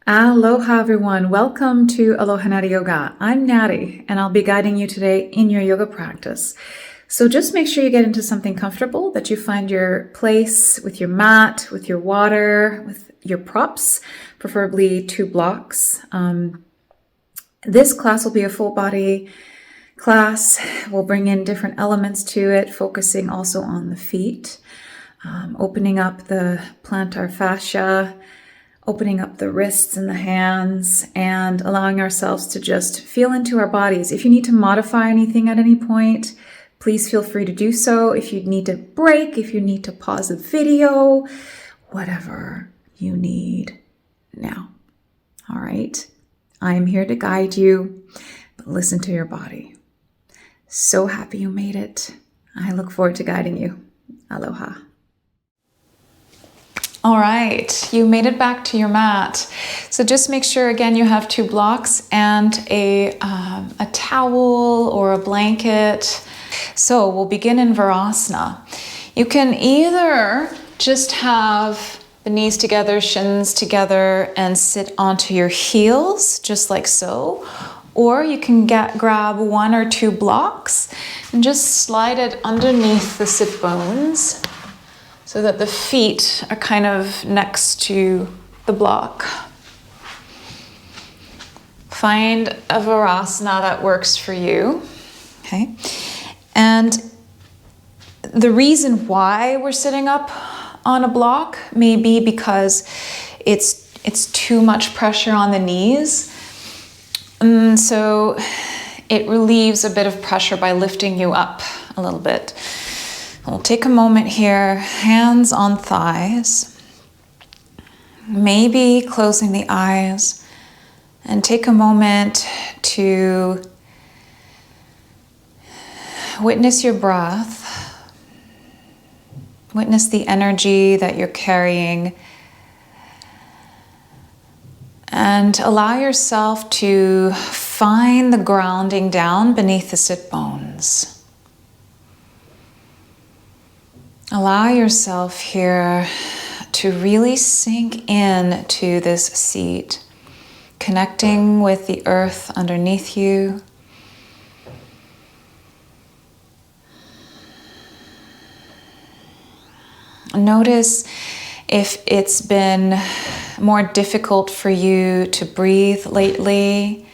Aloha everyone, welcome to alohanathieyoga. I'm Nathie and I'll be guiding you today in your yoga practice. So just make sure you get into something comfortable, that you find your place with your mat, with your water, with your props, preferably 2 blocks. This class will be a full body class. We'll bring in different elements to it, focusing also on the feet, opening up the plantar fascia, opening up the wrists and the hands, and allowing ourselves to just feel into our bodies. If you need to modify anything at any point, please feel free to do so. If you need to break, if you need to pause the video, whatever you need now. All right. I am here to guide you, but listen to your body. So happy you made it. I look forward to guiding you. Aloha. All right, you made it back to your mat. So just make sure, again, you have 2 blocks and a towel or a blanket. So we'll begin in Virasana. You can either just have the knees together, shins together, and sit onto your heels, just like so. Or you can grab 1 or 2 blocks and just slide it underneath the sit bones, so that the feet are kind of next to the block. Find a Virasana that works for you, okay? And the reason why we're sitting up on a block may be because it's too much pressure on the knees. And so it relieves a bit of pressure by lifting you up a little bit. We'll take a moment here, hands on thighs, maybe closing the eyes, and take a moment to witness your breath, witness the energy that you're carrying, and allow yourself to find the grounding down beneath the sit bones. Allow yourself here to really sink in to this seat, connecting with the earth underneath you. Notice if it's been more difficult for you to breathe lately,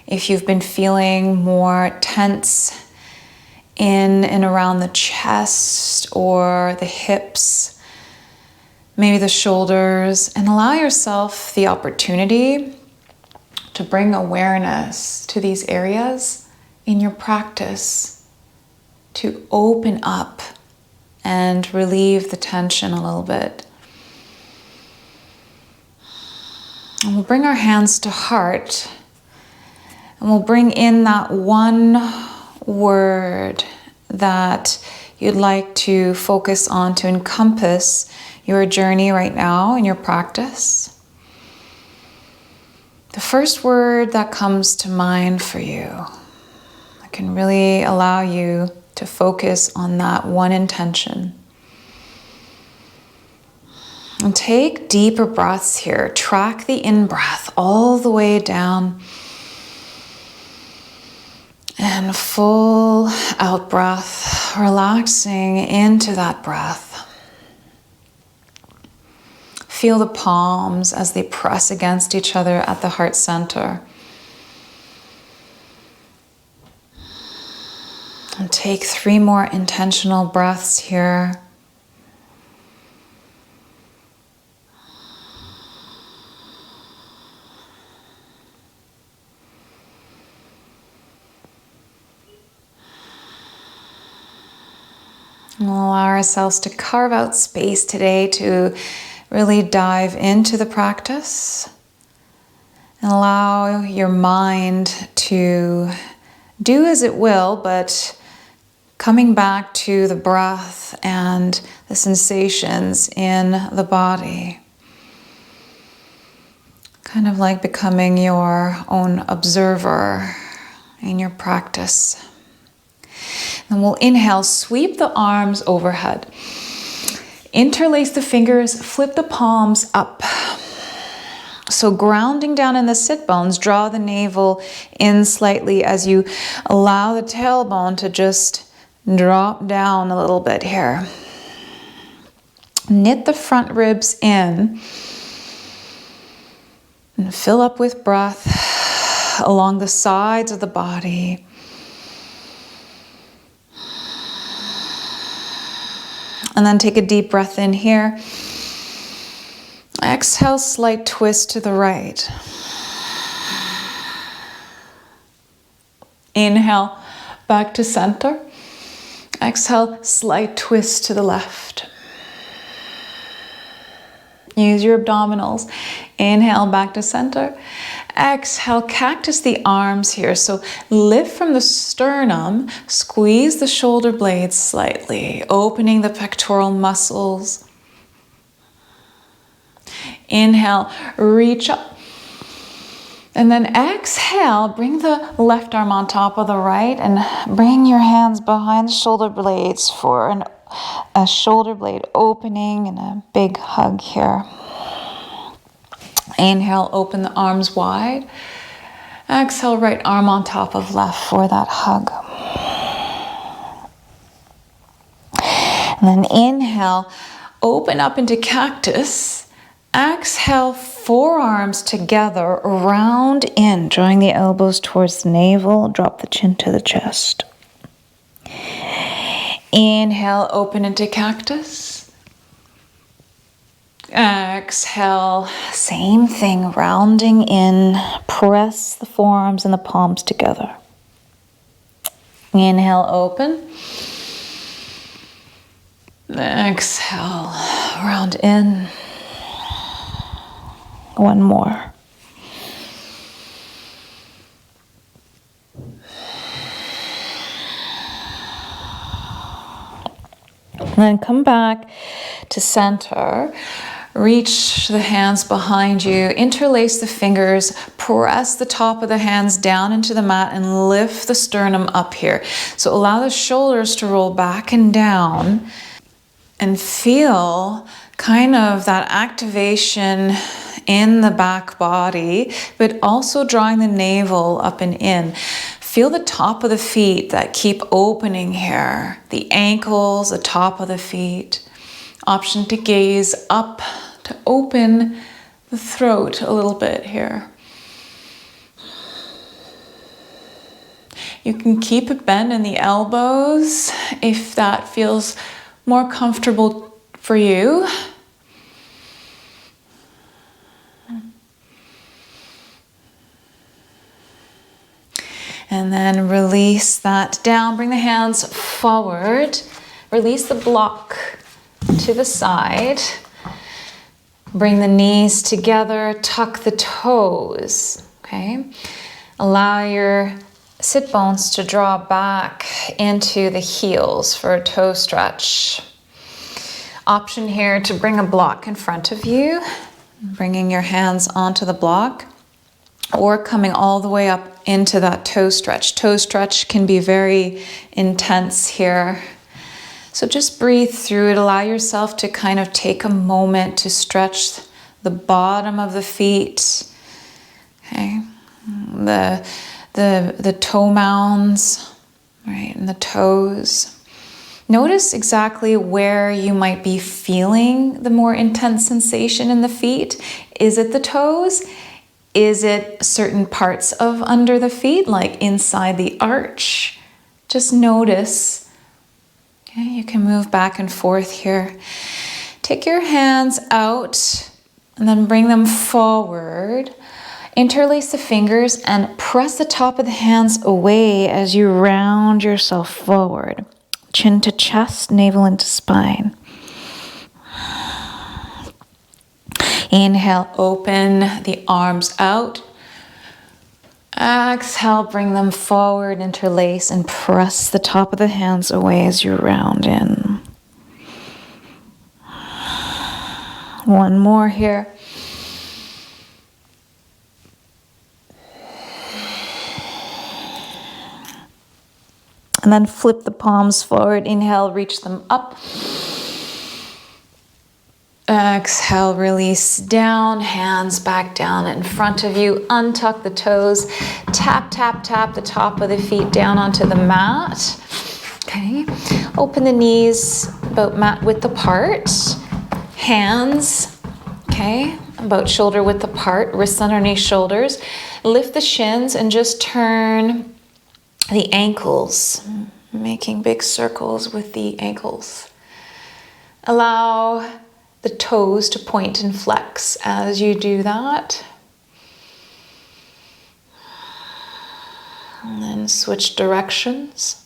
if you've been feeling more tense in and around the chest or the hips, maybe the shoulders, and allow yourself the opportunity to bring awareness to these areas in your practice, to open up and relieve the tension a little bit. And we'll bring our hands to heart, and we'll bring in that one word that you'd like to focus on to encompass your journey right now in your practice. The first word that comes to mind for you can really allow you to focus on that one intention. And take deeper breaths here. Track the in-breath all the way down. And full out breath, relaxing into that breath. Feel the palms as they press against each other at the heart center. And take 3 more intentional breaths here. And we'll allow ourselves to carve out space today to really dive into the practice and allow your mind to do as it will, but coming back to the breath and the sensations in the body. Kind of like becoming your own observer in your practice. And we'll inhale, sweep the arms overhead. Interlace the fingers, flip the palms up. So grounding down in the sit bones, draw the navel in slightly as you allow the tailbone to just drop down a little bit here. Knit the front ribs in and fill up with breath along the sides of the body. And then take a deep breath in here. Exhale, slight twist to the right. Inhale, back to center. Exhale, slight twist to the left. Use your abdominals. Inhale, back to center. Exhale, cactus the arms here. So lift from the sternum, squeeze the shoulder blades slightly, opening the pectoral muscles. Inhale, reach up. And then exhale, bring the left arm on top of the right and bring your hands behind the shoulder blades for a shoulder blade opening and a big hug here. Inhale, open the arms wide. Exhale, right arm on top of left for that hug. And then inhale, open up into cactus. Exhale, forearms together, round in, drawing the elbows towards the navel, drop the chin to the chest. Inhale, open into cactus. Exhale, same thing, rounding in, press the forearms and the palms together. Inhale, open. Exhale, round in. One more. And then come back to center. Reach the hands behind you. Interlace the fingers. Press the top of the hands down into the mat and lift the sternum up here. So allow the shoulders to roll back and down and feel kind of that activation in the back body, but also drawing the navel up and in. Feel the top of the feet that keep opening here. The ankles, the top of the feet. Option to gaze up to open the throat a little bit here. You can keep a bend in the elbows if that feels more comfortable for you. And then release that down. Bring the hands forward. Release the block to the side. Bring the knees together. Tuck the toes. Okay. Allow your sit bones to draw back into the heels for a toe stretch. Option here to bring a block in front of you. Bringing your hands onto the block. Or coming all the way up into that toe stretch. Toe stretch can be very intense here. So just breathe through it. Allow yourself to kind of take a moment to stretch the bottom of the feet. Okay. The toe mounds, right, and the toes. Notice exactly where you might be feeling the more intense sensation in the feet. Is it the toes? Is it certain parts of under the feet, like inside the arch? Just notice. Okay, you can move back and forth here. Take your hands out and then bring them forward. Interlace the fingers and press the top of the hands away as you round yourself forward. Chin to chest, navel into spine. Inhale, open the arms out. Exhale, bring them forward, interlace, and press the top of the hands away as you round in. One more here. And then flip the palms forward. Inhale, reach them up. Exhale, release down, hands back down in front of you. Untuck the toes. Tap, tap, tap the top of the feet down onto the mat. Okay. Open the knees about mat width apart. Hands, okay, about shoulder width apart. Wrists underneath shoulders. Lift the shins and just turn the ankles, making big circles with the ankles. Allow the toes to point and flex as you do that. And then switch directions.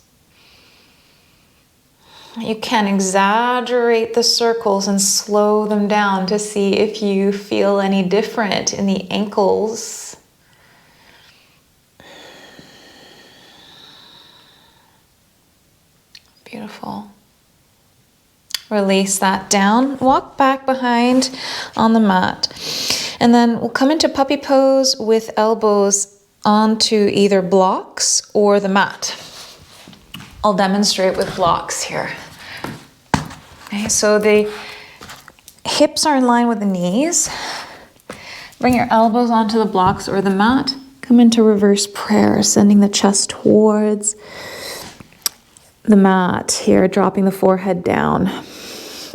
You can exaggerate the circles and slow them down to see if you feel any different in the ankles. Beautiful. Release that down. Walk back behind on the mat. And then we'll come into puppy pose with elbows onto either blocks or the mat. I'll demonstrate with blocks here. Okay, so the hips are in line with the knees. Bring your elbows onto the blocks or the mat. Come into reverse prayer, sending the chest towards the mat here, dropping the forehead down.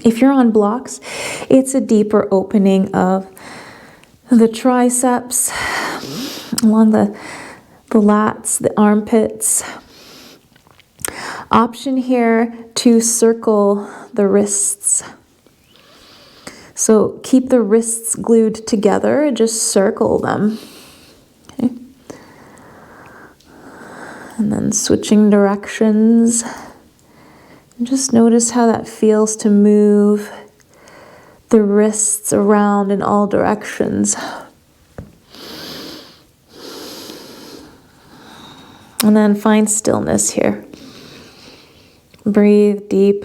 If you're on blocks, it's a deeper opening of the triceps, along the lats, the armpits. Option here to circle the wrists. So keep the wrists glued together, just circle them. Okay. And then switching directions. And just notice how that feels to move the wrists around in all directions. And then find stillness here. Breathe deep.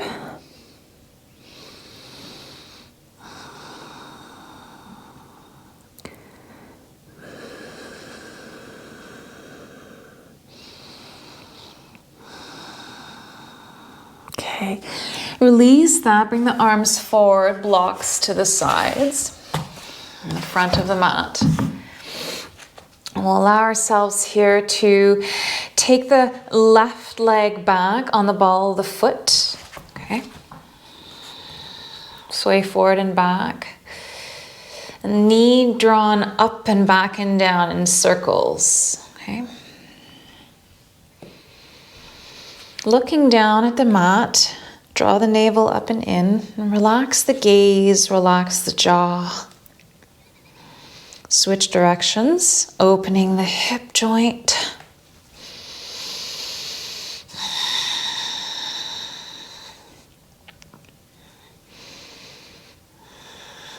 Okay, release that, bring the arms forward, blocks to the sides, in the front of the mat. And we'll allow ourselves here to take the left leg back on the ball of the foot, okay? Sway forward and back. And knee drawn up and back and down in circles, okay? Looking down at the mat, draw the navel up and in, and relax the gaze, relax the jaw. Switch directions, opening the hip joint.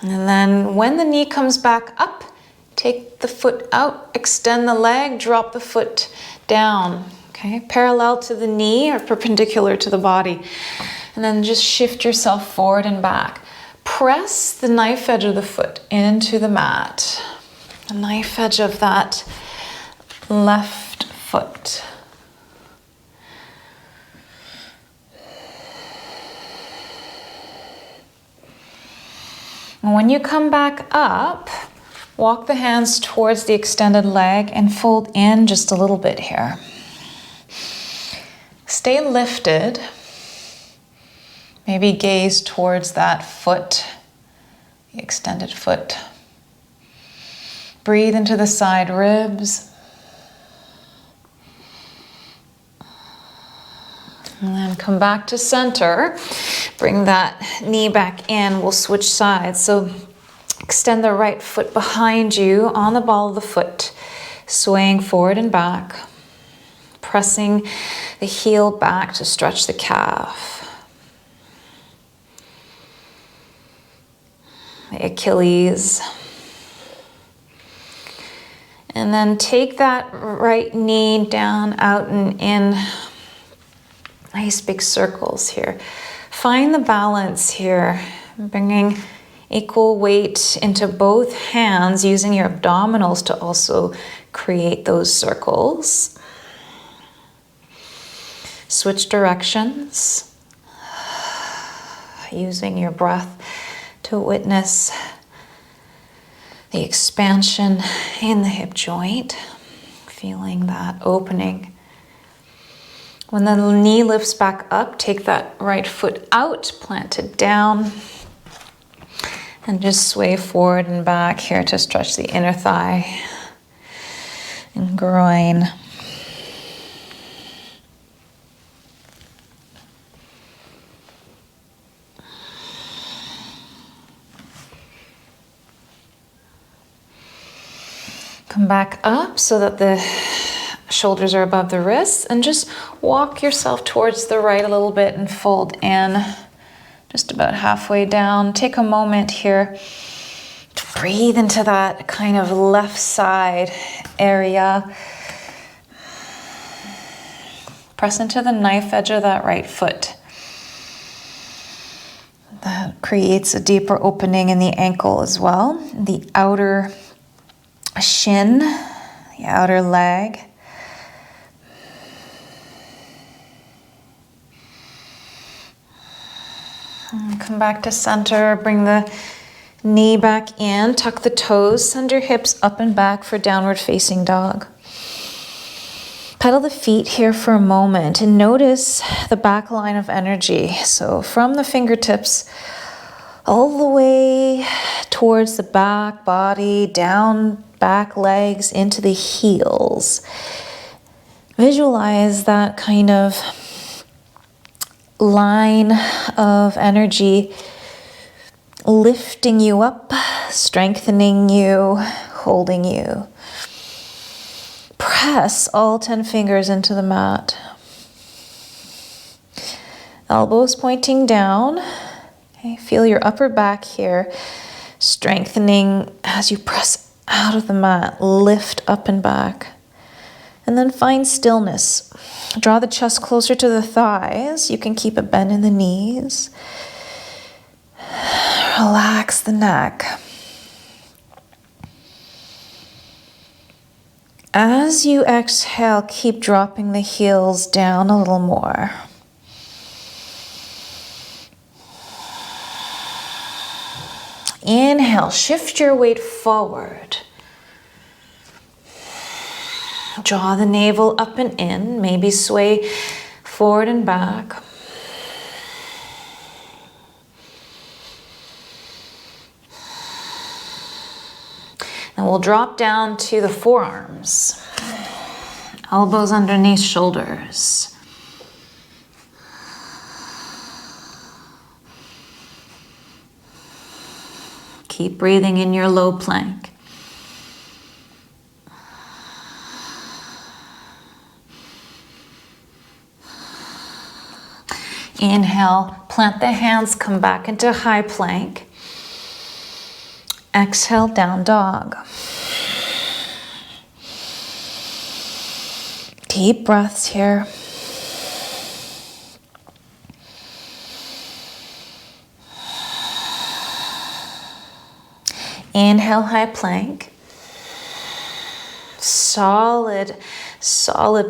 And then when the knee comes back up, take the foot out, extend the leg, drop the foot down. Okay, parallel to the knee or perpendicular to the body. And then just shift yourself forward and back. Press the knife edge of the foot into the mat. The knife edge of that left foot. And when you come back up, walk the hands towards the extended leg and fold in just a little bit here. Stay lifted. Maybe gaze towards that foot, the extended foot. Breathe into the side ribs. And then come back to center. Bring that knee back in. We'll switch sides. So extend the right foot behind you on the ball of the foot, swaying forward and back. Pressing the heel back to stretch the calf. The Achilles. And then take that right knee down, out and in. Nice big circles here. Find the balance here, bringing equal weight into both hands, using your abdominals to also create those circles. Switch directions, using your breath to witness the expansion in the hip joint, feeling that opening. When the knee lifts back up, take that right foot out, plant it down, and just sway forward and back here to stretch the inner thigh and groin. Come back up so that the shoulders are above the wrists, and just walk yourself towards the right a little bit and fold in just about halfway down. Take a moment here to breathe into that kind of left side area. Press into the knife edge of that right foot. That creates a deeper opening in the ankle as well. The outer shin, the outer leg. And come back to center, bring the knee back in, tuck the toes, send your hips up and back for downward facing dog. Pedal the feet here for a moment and notice the back line of energy. So from the fingertips all the way towards the back body, down back legs into the heels. Visualize that kind of line of energy lifting you up, strengthening you, holding you. Press all 10 fingers into the mat. Elbows pointing down. Okay, feel your upper back here strengthening as you press out of the mat. Lift up and back. And then find stillness. Draw the chest closer to the thighs. You can keep a bend in the knees. Relax the neck. As you exhale, keep dropping the heels down a little more. Inhale, shift your weight forward. Draw the navel up and in, maybe sway forward and back. And we'll drop down to the forearms. Elbows underneath shoulders. Keep breathing in your low plank. Inhale, plant the hands, come back into high plank. Exhale, down dog. Deep breaths here. Inhale, high plank. Solid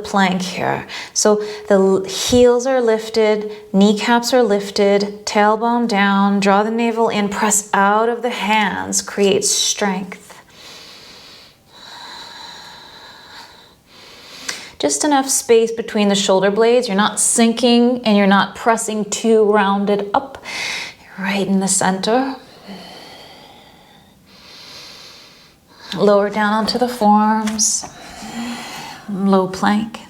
plank here. So the heels are lifted, kneecaps are lifted, tailbone down, draw the navel in, press out of the hands, create strength. Just enough space between the shoulder blades. You're not sinking and you're not pressing too rounded up. You're right in the center. Lower down onto the forearms. Low plank.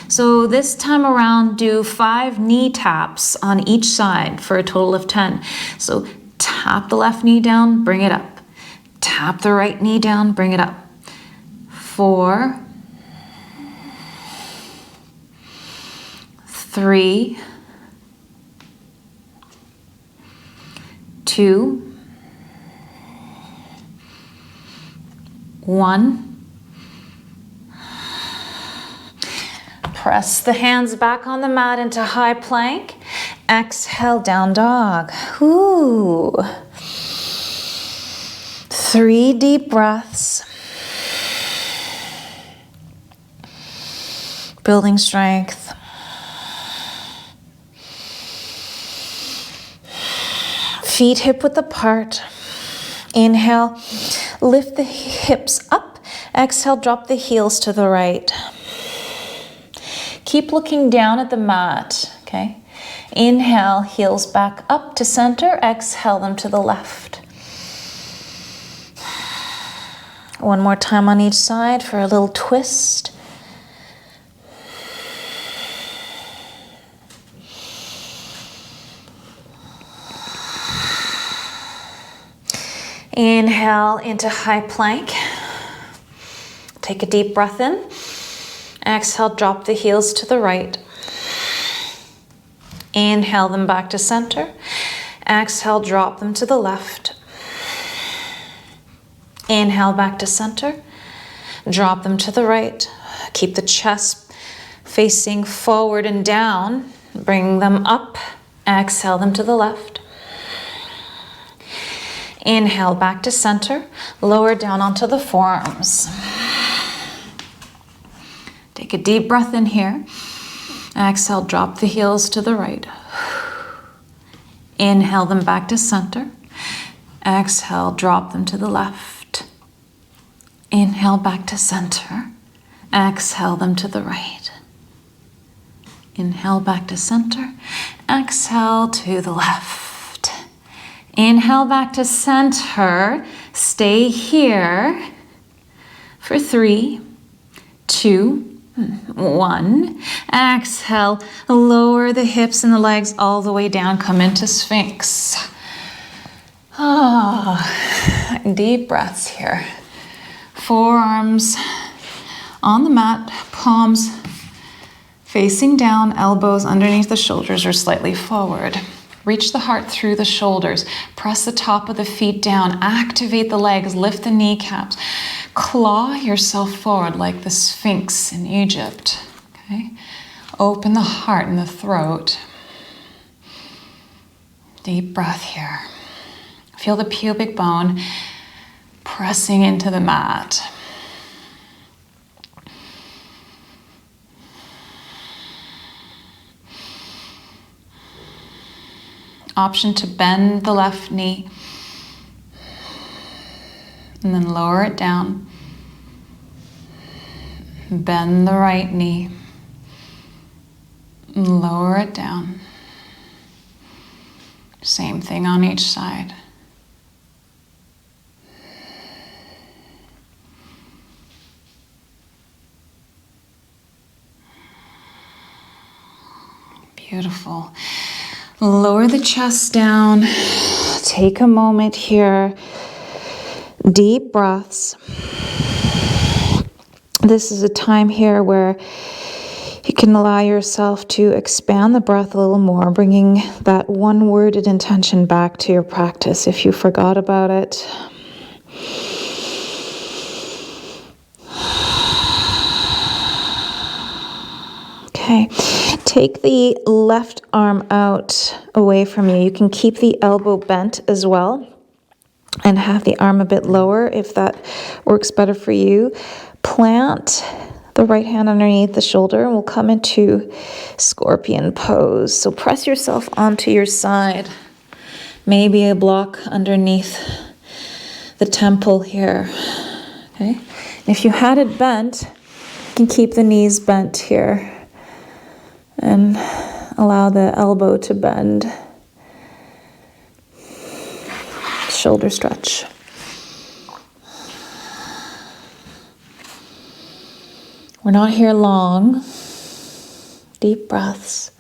So this time around, do 5 knee taps on each side for a total of 10. So tap the left knee down, bring it up. Tap the right knee down, bring it up. 4, 3, 2, 1. Press the hands back on the mat into high plank. Exhale, down dog. Ooh. 3 deep breaths. building strength. Feet hip width apart. Inhale, lift the hips up. Exhale, drop the heels to the right. Keep looking down at the mat, okay? Inhale, heels back up to center. Exhale them to the left. One more time on each side for a little twist. Inhale into high plank. Take a deep breath in. Exhale, drop the heels to the right. Inhale them back to center. Exhale, drop them to the left. Inhale back to center. Drop them to the right. Keep the chest facing forward and down. Bring them up. Exhale them to the left. Inhale back to center. Lower down onto the forearms. Take a deep breath in here. Exhale, drop the heels to the right. Inhale them back to center. Exhale, drop them to the left. Inhale back to center. Exhale them to the right. Inhale back to center. Exhale to the left. Inhale back to center. Stay here for 3, 2, 1. Exhale, lower the hips and the legs all the way down. Come into Sphinx. Deep breaths here. Forearms on the mat, palms facing down, elbows underneath the shoulders or slightly forward. Reach the heart through the shoulders. Press the top of the feet down. Activate the legs. Lift the kneecaps. Claw yourself forward like the Sphinx in Egypt. Okay? Open the heart and the throat. Deep breath here. Feel the pubic bone pressing into the mat. Option to bend the left knee and then lower it down. Bend the right knee and lower it down. Same thing on each side. Beautiful. Lower the chest down. Take a moment here. Deep breaths. This is a time here where you can allow yourself to expand the breath a little more, bringing that one-worded intention back to your practice if you forgot about it. Okay. Take the left arm out away from you. You can keep the elbow bent as well and have the arm a bit lower if that works better for you. Plant the right hand underneath the shoulder and we'll come into scorpion pose. So press yourself onto your side. Maybe a block underneath the temple here. Okay. And if you had it bent, you can keep the knees bent here. And allow the elbow to bend. Shoulder stretch. We're not here long. Deep breaths.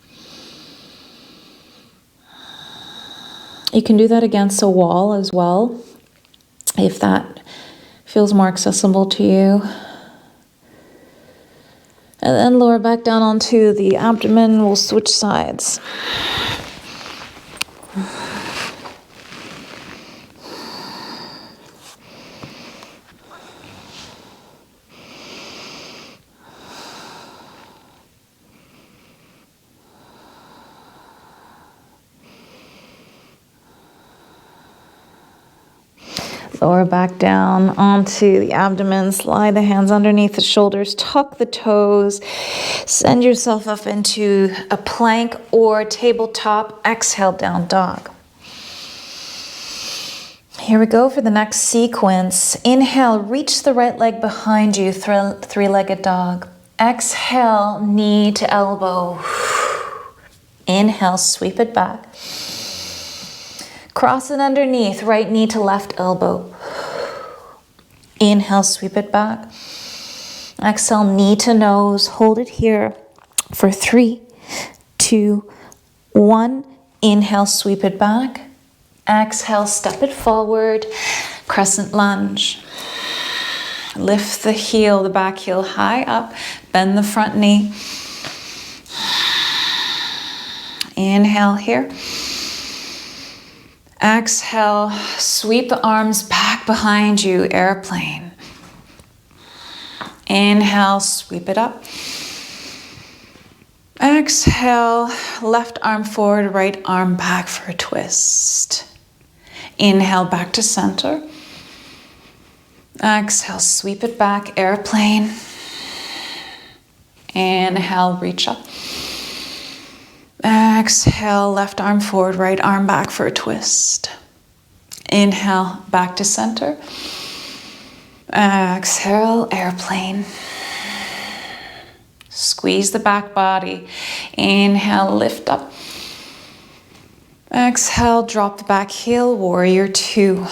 You can do that against a wall as well, if that feels more accessible to you. And then lower back down onto the abdomen. We'll switch sides. Lower back down onto the abdomen. Slide the hands underneath the shoulders. Tuck the toes. Send yourself up into a plank or tabletop. Exhale, down dog. Here we go for the next sequence. Inhale, reach the right leg behind you, three-legged dog. Exhale, knee to elbow. Inhale, sweep it back. Cross it underneath, right knee to left elbow. Inhale, sweep it back. Exhale, knee to nose. Hold it here for 3, 2, 1. Inhale, sweep it back. Exhale, step it forward. Crescent lunge. Lift the heel, the back heel high up. Bend the front knee. Inhale here. Exhale, sweep the arms back behind you, airplane. Inhale, sweep it up. Exhale, left arm forward, right arm back for a twist. Inhale, back to center. Exhale, sweep it back, airplane. Inhale, reach up. Exhale, left arm forward, right arm back for a twist. Inhale, back to center. Exhale, airplane. Squeeze the back body. Inhale, lift up. Exhale, drop the back heel, warrior 2.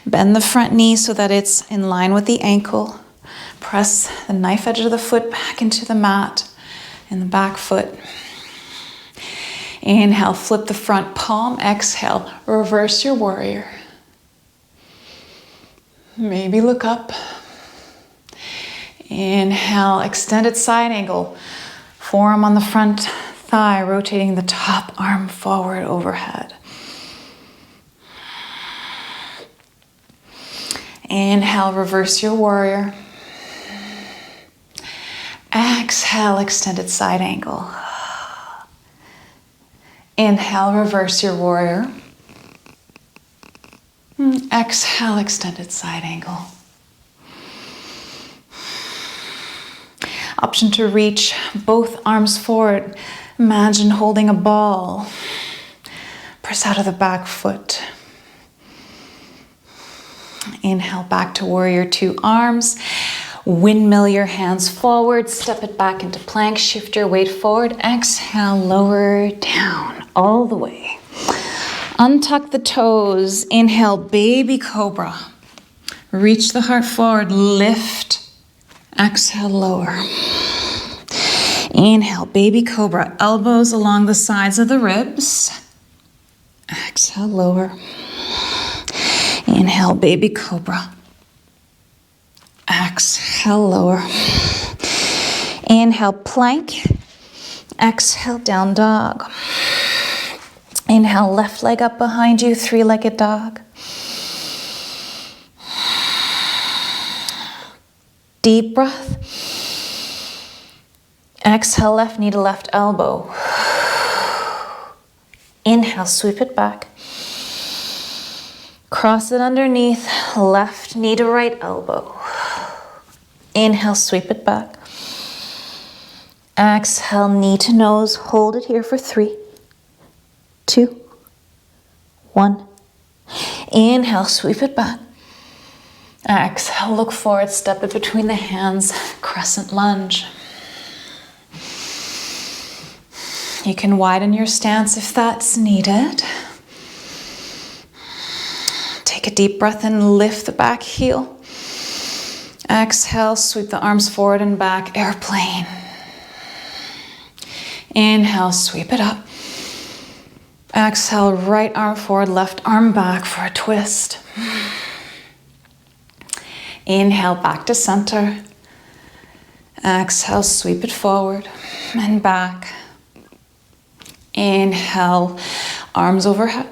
Bend the front knee so that it's in line with the ankle. Press the knife edge of the foot back into the mat in the back foot. Inhale, flip the front palm. Exhale, reverse your warrior. Maybe look up. Inhale, extended side angle. Forearm on the front thigh, rotating the top arm forward overhead. Inhale, reverse your warrior. Exhale, extended side angle. Inhale, reverse your warrior. Exhale, extended side angle. Option to reach both arms forward. Imagine holding a ball. Press out of the back foot. Inhale, back to warrior 2 arms. Windmill your hands forward. Step it back into plank. Shift your weight forward. Exhale, lower down all the way. Untuck the toes. Inhale, baby cobra. Reach the heart forward. Lift. Exhale, lower. Inhale, baby cobra. Elbows along the sides of the ribs. Exhale, lower. Inhale, baby cobra. Exhale, lower. Inhale, plank. Exhale, down dog. Inhale, left leg up behind you, three-legged dog. Deep breath. Exhale, left knee to left elbow. Inhale, sweep it back. Cross it underneath, left knee to right elbow. Inhale, sweep it back. Exhale, knee to nose. Hold it here for 3, 2, 1. Inhale, sweep it back. Exhale, look forward, step it between the hands, crescent lunge. You can widen your stance if that's needed. Take a deep breath and lift the back heel. Exhale, sweep the arms forward and back, airplane. Inhale, sweep it up. Exhale, right arm forward, left arm back for a twist. Inhale, back to center. Exhale, sweep it forward and back. Inhale, arms overhead.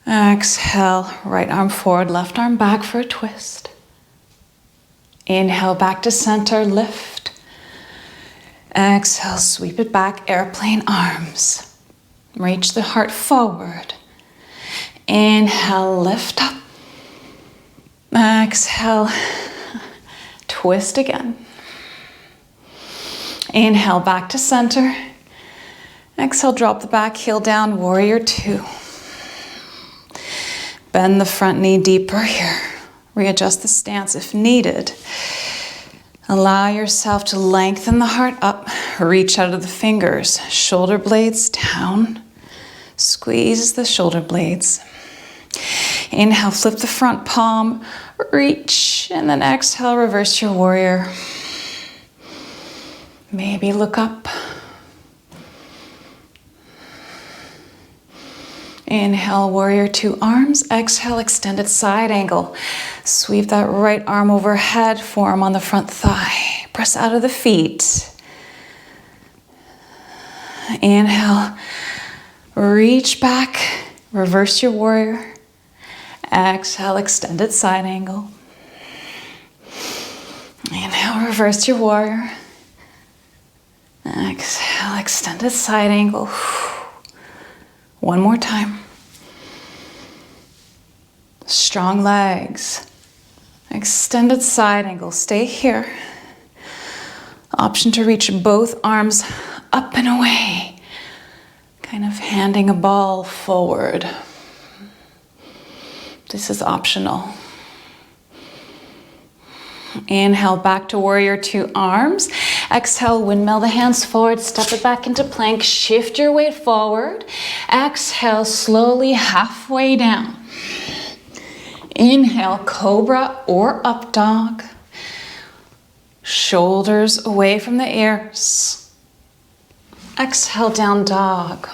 Exhale, right arm forward, left arm back for a twist. Inhale, back to center, lift. Exhale, sweep it back, airplane arms. Reach the heart forward. Inhale, lift up. Exhale, twist again. Inhale, back to center. Exhale, drop the back heel down, warrior two. Bend the front knee deeper here. Readjust the stance if needed. Allow yourself to lengthen the heart up. Reach out of the fingers, shoulder blades down. Squeeze the shoulder blades. Inhale, flip the front palm, reach, and then exhale, reverse your warrior. Maybe look up. Inhale, warrior two, arms. Exhale, extended side angle. Sweep that right arm overhead, forearm on the front thigh. Press out of the feet. Inhale, reach back, reverse your warrior. Exhale, extended side angle. Inhale, reverse your warrior. Exhale, extended side angle. One more time. Strong legs. Extended side angle. Stay here. Option to reach both arms up and away. Kind of handing a ball forward. This is optional. Inhale, back to warrior two, arms. Exhale, windmill the hands forward, step it back into plank, shift your weight forward. Exhale, slowly halfway down. Inhale, cobra or up dog. Shoulders away from the ears. Exhale, down dog.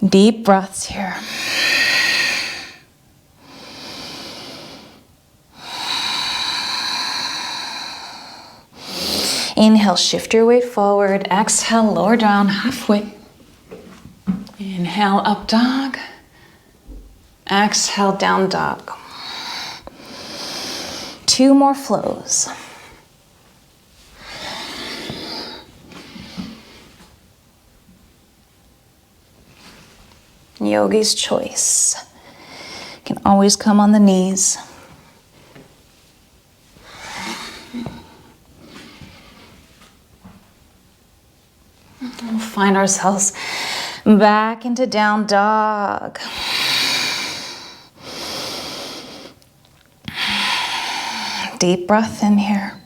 Deep breaths here. Inhale, shift your weight forward. Exhale, lower down halfway. Inhale, up dog. Exhale, down dog. Two more flows. Yogi's choice. Can always come on the knees. We'll find ourselves back into down dog. Deep breath in here.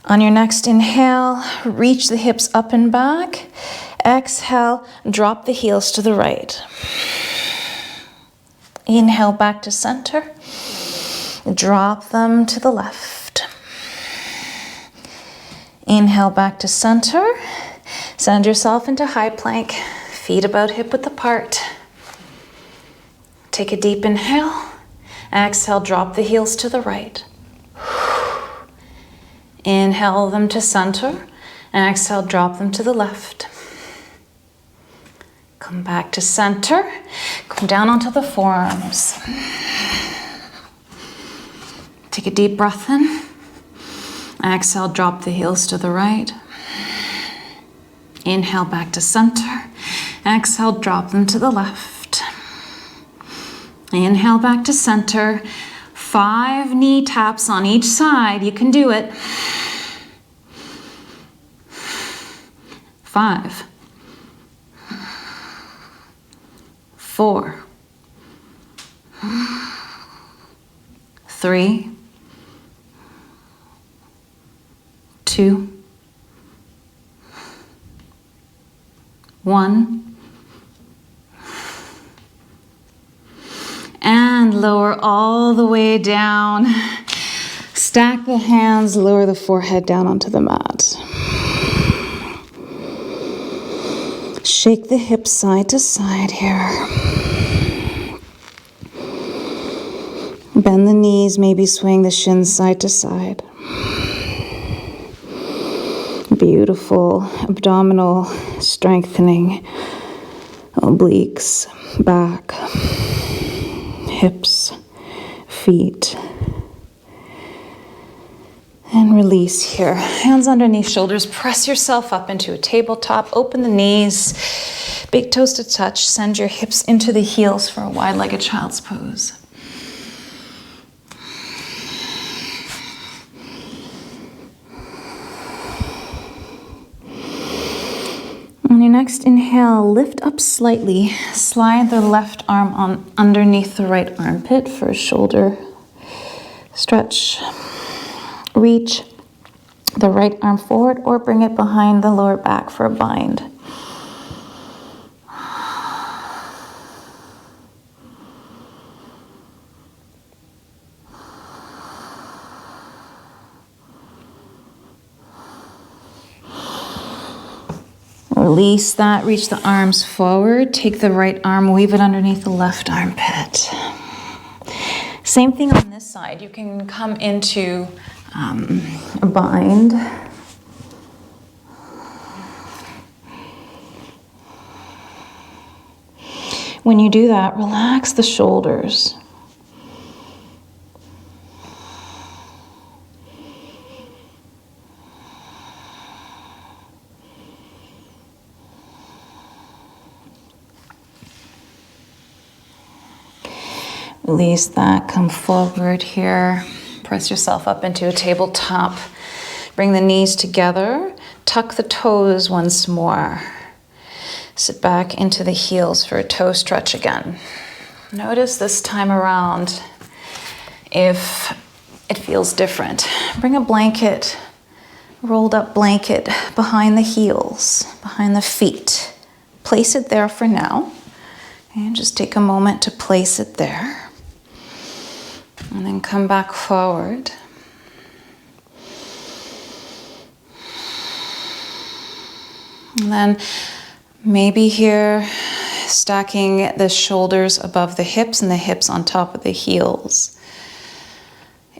On your next inhale, reach the hips up and back. Exhale, drop the heels to the right. Inhale, back to center. Drop them to the left. Inhale, back to center. Send yourself into high plank. Feet about hip width apart. Take a deep inhale. Exhale, drop the heels to the right. Inhale them to center. And exhale, drop them to the left. Come back to center. Come down onto the forearms. Take a deep breath in. Exhale, drop the heels to the right. Inhale, back to center. Exhale, drop them to the left. Inhale, back to center. 5 knee taps on each side. You can do it. 5, 4, 3, 2, 1. And lower all the way down. Stack the hands, lower the forehead down onto the mat. Shake the hips side to side here. Bend the knees, maybe swing the shins side to side. Beautiful abdominal strengthening, obliques, back, hips, feet. And release here. Hands underneath shoulders. Press yourself up into a tabletop. Open the knees. Big toes to touch. Send your hips into the heels for a wide-legged child's pose. On your next inhale, lift up slightly. Slide the left arm on underneath the right armpit for a shoulder stretch. Reach the right arm forward or bring it behind the lower back for a bind. Release that, reach the arms forward, take the right arm, weave it underneath the left armpit. Same thing on this side. You can come into a bind. When you do that, relax the shoulders. Release that, come forward here. Press yourself up into a tabletop. Bring the knees together. Tuck the toes once more. Sit back into the heels for a toe stretch again. Notice this time around if it feels different. Bring a blanket, rolled up blanket behind the heels, behind the feet. Place it there for now. And just take a moment to place it there. And then come back forward. And then maybe here, stacking the shoulders above the hips and the hips on top of the heels.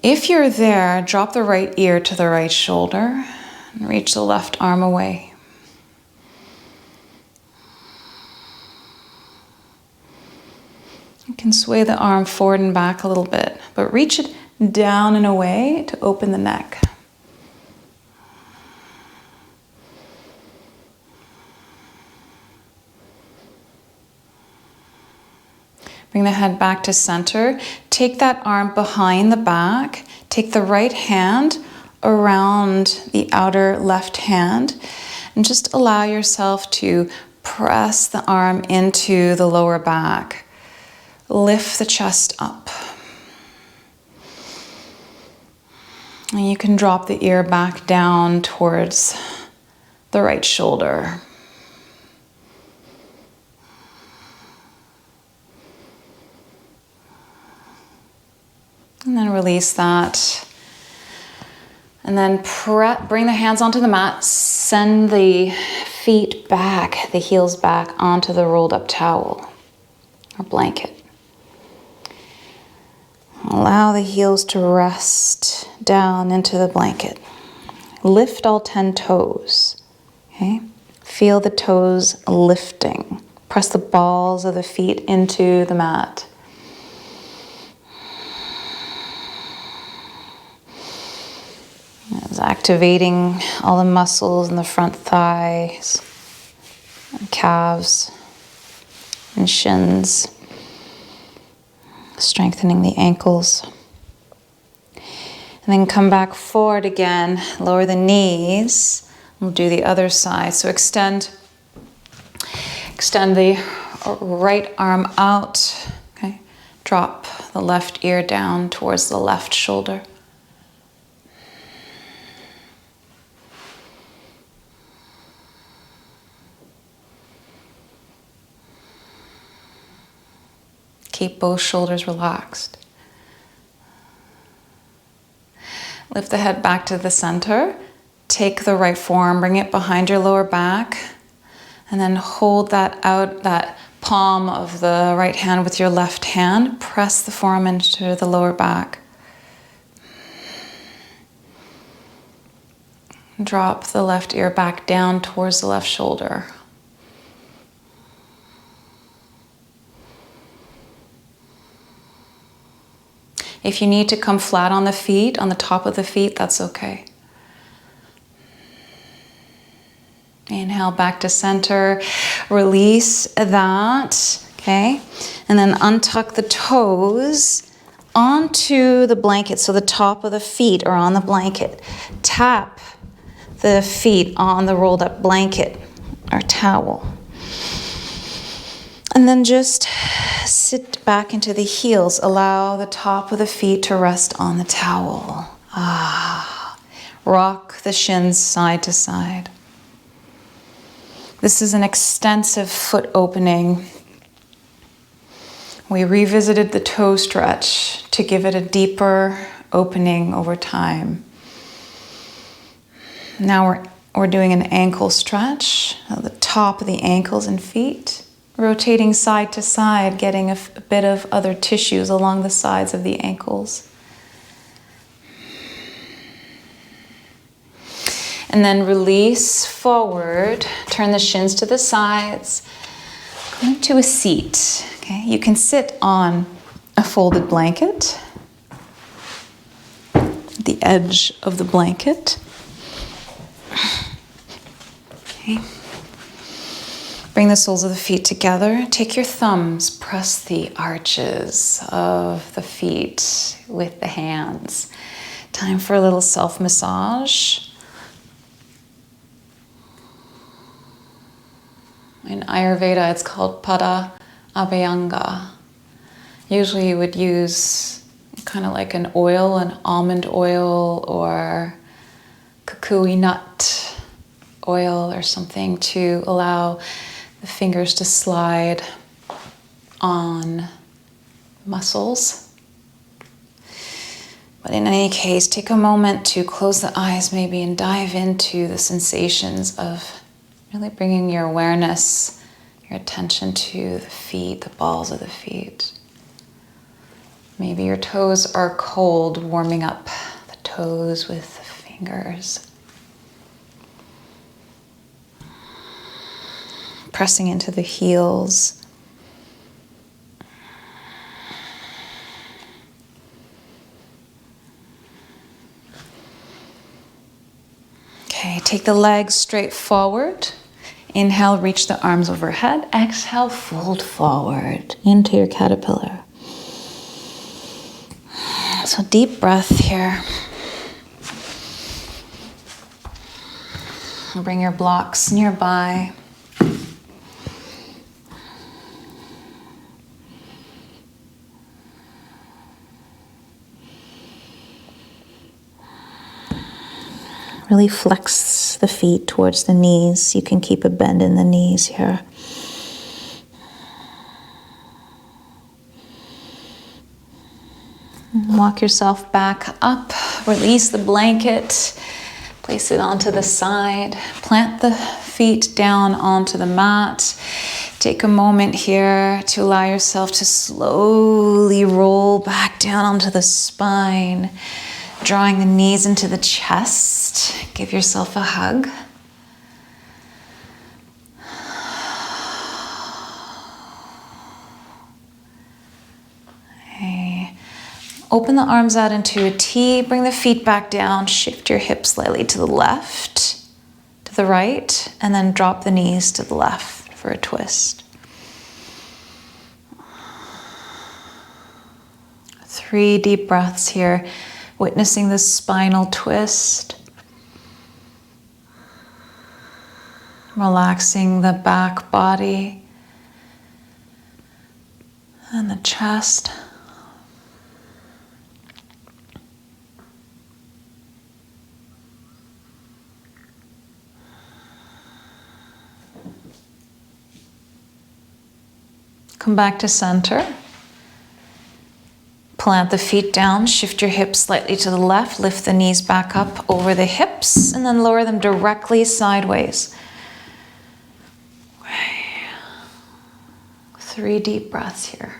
If you're there, drop the right ear to the right shoulder and reach the left arm away. You can sway the arm forward and back a little bit, but reach it down and away to open the neck. Bring the head back to center. Take that arm behind the back. Take the right hand around the outer left hand and just allow yourself to press the arm into the lower back. Lift the chest up. And you can drop the ear back down towards the right shoulder. And then release that. And then bring the hands onto the mat. Send the feet back, the heels back onto the rolled up towel or blanket. Allow the heels to rest down into the blanket. Lift all 10 toes. Okay? Feel the toes lifting. Press the balls of the feet into the mat. It's activating all the muscles in the front thighs, and calves, and shins. Strengthening the ankles. And then come back forward again, lower the knees. We'll do the other side. So extend the right arm out. Okay. Drop the left ear down towards the left shoulder. Keep both shoulders relaxed. Lift the head back to the center. Take the right forearm, bring it behind your lower back, and then hold that out, that palm of the right hand with your left hand. Press the forearm into the lower back. Drop the left ear back down towards the left shoulder. If you need to come flat on the feet, on the top of the feet, that's okay. Inhale back to center, release that, okay? And then untuck the toes onto the blanket, so the top of the feet are on the blanket. Tap the feet on the rolled up blanket or towel. And then just sit back into the heels. Allow the top of the feet to rest on the towel. Rock the shins side to side. This is an extensive foot opening. We revisited the toe stretch to give it a deeper opening over time. Now we're doing an ankle stretch, the top of the ankles and feet, rotating side to side, getting a bit of other tissues along the sides of the ankles. And then release forward, turn the shins to the sides, go into a seat. Okay, you can sit on a folded blanket, the edge of the blanket. Okay. Bring the soles of the feet together. Take your thumbs, press the arches of the feet with the hands. Time for a little self-massage. In Ayurveda, it's called Pada Abhyanga. Usually you would use kind of like an oil, an almond oil or kukui nut oil or something to allow the fingers to slide on muscles. But in any case, take a moment to close the eyes maybe and dive into the sensations of really bringing your awareness, your attention to the feet, the balls of the feet. Maybe your toes are cold, warming up the toes with the fingers. Pressing into the heels. Okay, take the legs straight forward. Inhale, reach the arms overhead. Exhale, fold forward into your caterpillar. So deep breath here. Bring your blocks nearby. Really flex the feet towards the knees. You can keep a bend in the knees here. Walk yourself back up. Release the blanket. Place it onto the side. Plant the feet down onto the mat. Take a moment here to allow yourself to slowly roll back down onto the spine. Drawing the knees into the chest. Give yourself a hug. Okay. Open the arms out into a T. Bring the feet back down. Shift your hips slightly to the left, to the right, and then drop the knees to the left for a twist. 3 deep breaths here. Witnessing the spinal twist. Relaxing the back body and the chest. Come back to center. Plant the feet down, shift your hips slightly to the left, lift the knees back up over the hips, and then lower them directly sideways. 3 deep breaths here.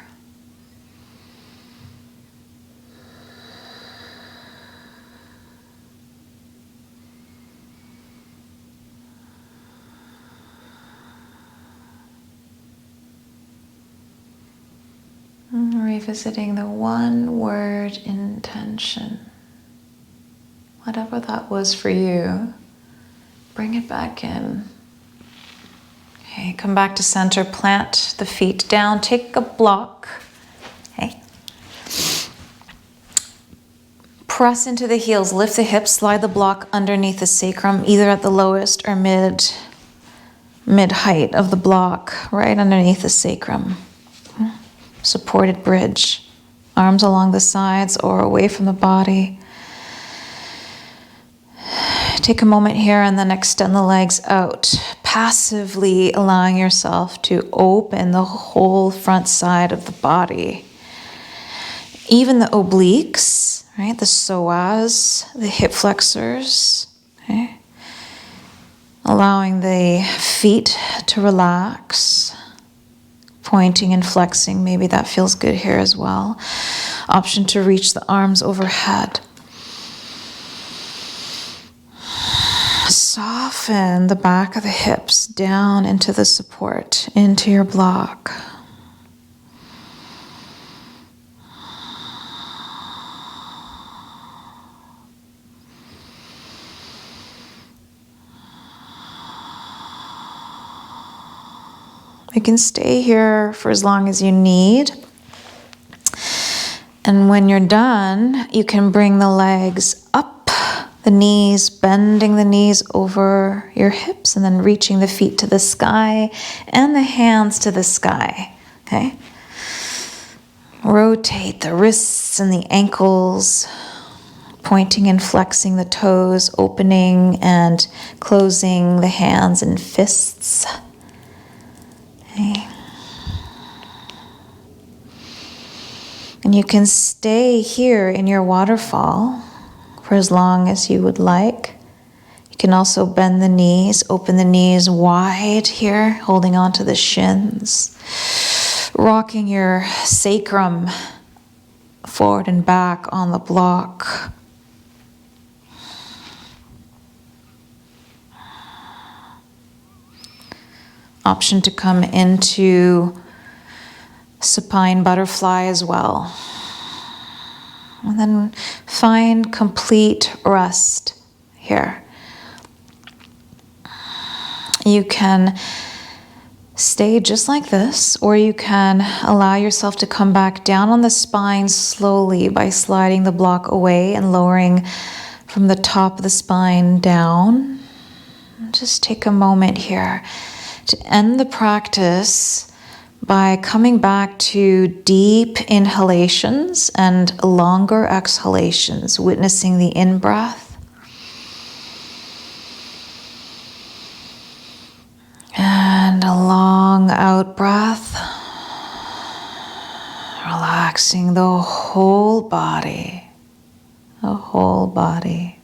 revisiting the one word intention. Whatever that was for you, bring it back in. Okay, come back to center, plant the feet down, take a block. Okay. Press into the heels, lift the hips, slide the block underneath the sacrum, either at the lowest or mid height of the block, right underneath the sacrum. Supported bridge, arms along the sides or away from the body. Take a moment here and then extend the legs out, passively allowing yourself to open the whole front side of the body. Even the obliques, right? The psoas, the hip flexors, okay? Allowing the feet to relax, pointing and flexing. Maybe that feels good here as well. Option to reach the arms overhead. Soften the back of the hips down into the support, into your block. You can stay here for as long as you need. And when you're done, you can bring the legs up, the knees, bending the knees over your hips, and then reaching the feet to the sky and the hands to the sky, okay? Rotate the wrists and the ankles, pointing and flexing the toes, opening and closing the hands and fists. Okay. And you can stay here in your waterfall for as long as you would like. You can also bend the knees, open the knees wide here, holding on to the shins, rocking your sacrum forward and back on the block. Option to come into supine butterfly as well. And then find complete rest here. You can stay just like this, or you can allow yourself to come back down on the spine slowly by sliding the block away and lowering from the top of the spine down. Just take a moment here to end the practice by coming back to deep inhalations and longer exhalations, witnessing the in-breath and a long out-breath, relaxing the whole body, the whole body.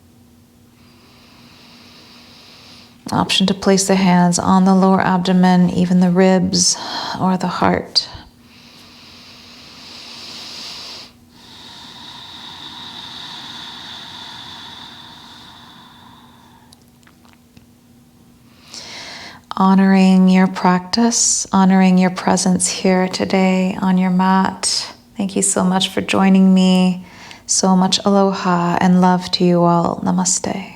Option to place the hands on the lower abdomen, even the ribs or the heart. Honoring your practice, honoring your presence here today on your mat. Thank you so much for joining me. So much aloha and love to you all. Namaste.